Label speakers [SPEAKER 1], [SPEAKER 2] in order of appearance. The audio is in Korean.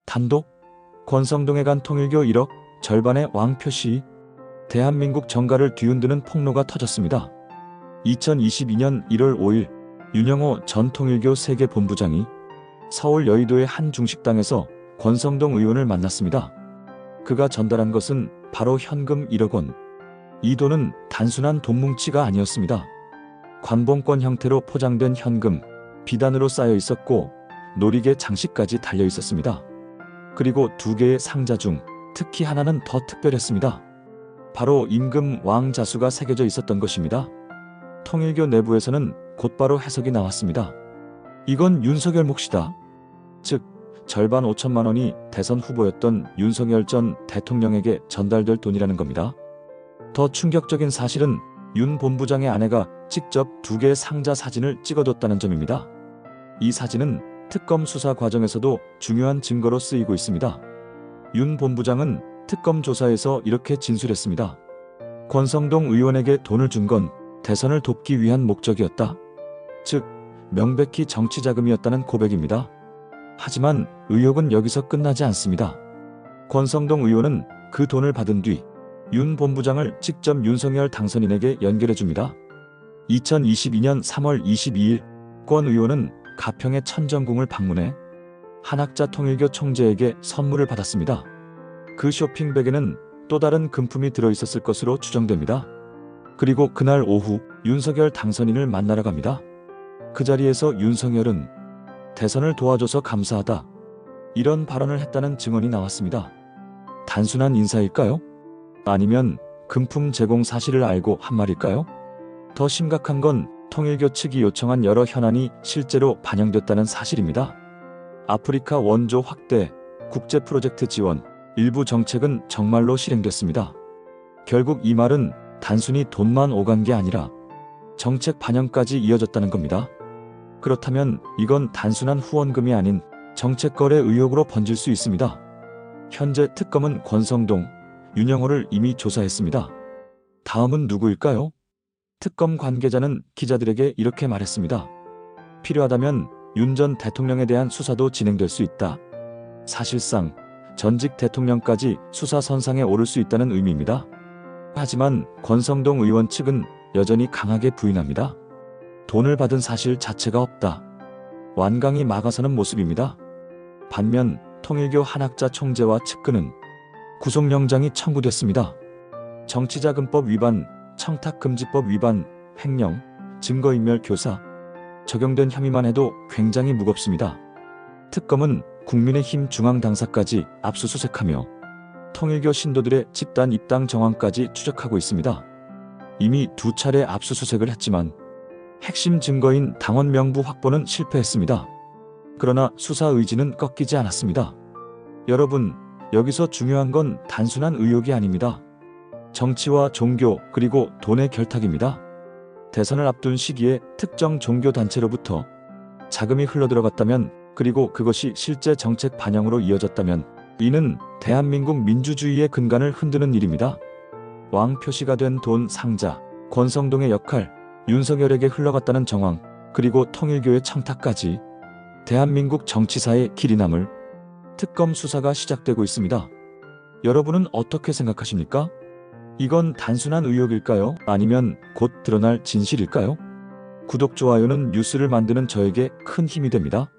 [SPEAKER 1] 단독? 권성동에 간 통일교 1억, 절반의 왕표시. 대한민국 정가를 뒤흔드는 폭로가 터졌습니다. 2022년 1월 5일 윤영호 전 통일교 세계본부장이 서울 여의도의 한 중식당에서 권성동 의원을 만났습니다. 그가 전달한 것은 바로 현금 1억 원. 이 돈은 단순한 돈 뭉치가 아니었습니다. 관봉권 형태로 포장된 현금, 비단으로 쌓여 있었고 놀이개 장식까지 달려 있었습니다. 그리고 두 개의 상자 중 특히 하나는 더 특별했습니다. 바로 임금 왕자수가 새겨져 있었던 것입니다. 통일교 내부에서는 곧바로 해석이 나왔습니다. 이건 윤석열 몫이다. 즉, 절반 5천만 원이 대선 후보였던 윤석열 전 대통령에게 전달될 돈이라는 겁니다. 더 충격적인 사실은 윤 본부장의 아내가 직접 두 개의 상자 사진을 찍어뒀다는 점입니다. 이 사진은 특검 수사 과정에서도 중요한 증거로 쓰이고 있습니다. 윤 본부장은 특검 조사에서 이렇게 진술했습니다. 권성동 의원에게 돈을 준 건 대선을 돕기 위한 목적이었다. 즉, 명백히 정치 자금이었다는 고백입니다. 하지만 의혹은 여기서 끝나지 않습니다. 권성동 의원은 그 돈을 받은 뒤 윤 본부장을 직접 윤석열 당선인에게 연결해줍니다. 2022년 3월 22일 권 의원은 가평의 천정궁을 방문해 한학자 통일교 총재에게 선물을 받았습니다. 그 쇼핑백에는 또 다른 금품이 들어있었을 것으로 추정됩니다. 그리고 그날 오후 윤석열 당선인을 만나러 갑니다. 그 자리에서 윤석열은 대선을 도와줘서 감사하다, 이런 발언을 했다는 증언이 나왔습니다. 단순한 인사일까요? 아니면 금품 제공 사실을 알고 한 말일까요? 더 심각한 건 통일교 측이 요청한 여러 현안이 실제로 반영됐다는 사실입니다. 아프리카 원조 확대, 국제 프로젝트 지원, 일부 정책은 정말로 실행됐습니다. 결국 이 말은 단순히 돈만 오간 게 아니라 정책 반영까지 이어졌다는 겁니다. 그렇다면 이건 단순한 후원금이 아닌 정책 거래 의혹으로 번질 수 있습니다. 현재 특검은 권성동, 윤영호를 이미 조사했습니다. 다음은 누구일까요? 특검 관계자는 기자들에게 이렇게 말했습니다. 필요하다면 윤 전 대통령에 대한 수사도 진행될 수 있다. 사실상 전직 대통령까지 수사 선상에 오를 수 있다는 의미입니다. 하지만 권성동 의원 측은 여전히 강하게 부인합니다. 돈을 받은 사실 자체가 없다. 완강히 막아서는 모습입니다. 반면 통일교 한학자 총재와 측근은 구속영장이 청구됐습니다. 정치자금법 위반, 청탁금지법 위반, 횡령, 증거인멸 교사, 적용된 혐의만 해도 굉장히 무겁습니다. 특검은 국민의힘 중앙당사까지 압수수색하며 통일교 신도들의 집단 입당 정황까지 추적하고 있습니다. 이미 2차례 압수수색을 했지만 핵심 증거인 당원 명부 확보는 실패했습니다. 그러나 수사 의지는 꺾이지 않았습니다. 여러분, 여기서 중요한 건 단순한 의혹이 아닙니다. 정치와 종교 그리고 돈의 결탁입니다. 대선을 앞둔 시기에 특정 종교 단체로부터 자금이 흘러들어갔다면, 그리고 그것이 실제 정책 반영으로 이어졌다면 이는 대한민국 민주주의의 근간을 흔드는 일입니다. 왕 표시가 된 돈 상자, 권성동의 역할, 윤석열에게 흘러갔다는 정황, 그리고 통일교의 청탁까지 대한민국 정치사의 길이 남을 특검 수사가 시작되고 있습니다. 여러분은 어떻게 생각하십니까? 이건 단순한 의혹일까요? 아니면 곧 드러날 진실일까요? 구독, 좋아요는 뉴스를 만드는 저에게 큰 힘이 됩니다.